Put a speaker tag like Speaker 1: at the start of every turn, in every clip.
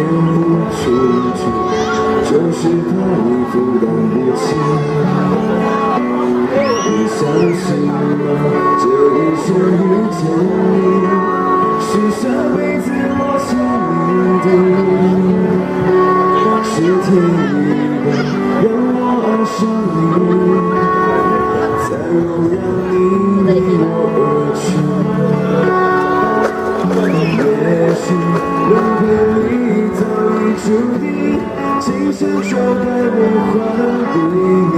Speaker 1: 不出去，就是怕你负担不起。你相信吗？这一生遇见你，是下辈子我欠你的，是天意的让我爱上你，才能让你离我而去。也许轮回里早已注定，今生就该我还给你。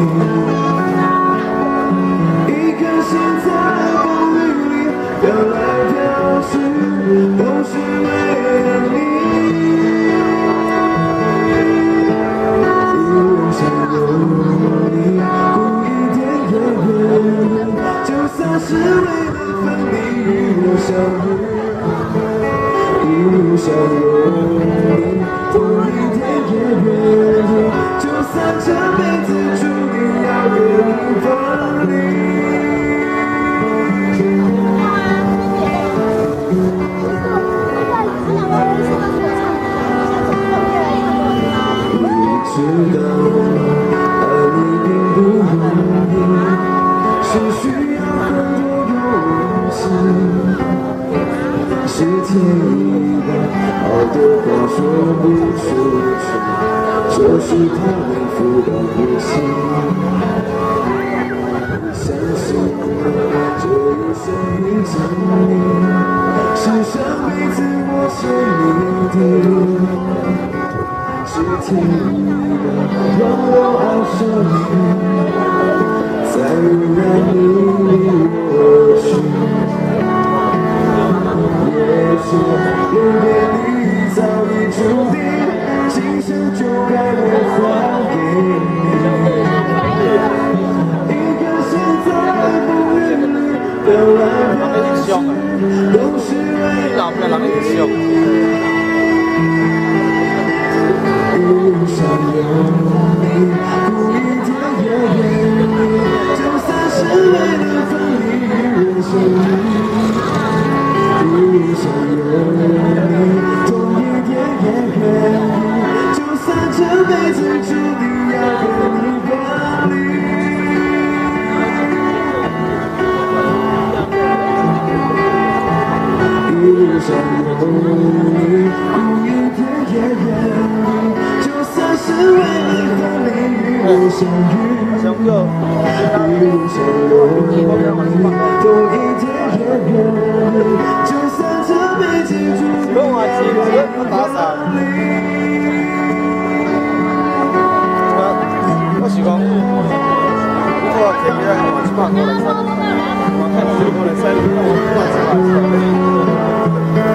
Speaker 1: 一颗心在风雨里飘来飘去，都是为了你。一路上有你，苦一点也愿意，就算是为了分离与我相遇。一路上有你，多一点也愿意，就算这辈子注定要跟你分离。你知道，爱你并不容易，是需要很多勇气。是天意的，好多话说不出去，就是怕你负担不起。你相信吗？这一生遇见你，是上辈子我欠你的，是天意的让我爱上你，才能让你离我而去。也许轮回里早已注定，今生就该我还给你。一颗心在风雨里飘来飘去，都是为了你。一路上有你，苦一点也愿意，就算是为了分离与我相遇。一路上有你，痛一点也愿意，就算这辈子注定要跟你分离。一路上有你，苦一点也愿意，就算是为了分离与我相遇。一路上有你，痛一点也愿意，就算这辈子注定要分离。
Speaker 2: 我是讲，如果天气热，我700块来3，我看到700块来3，我看到700块。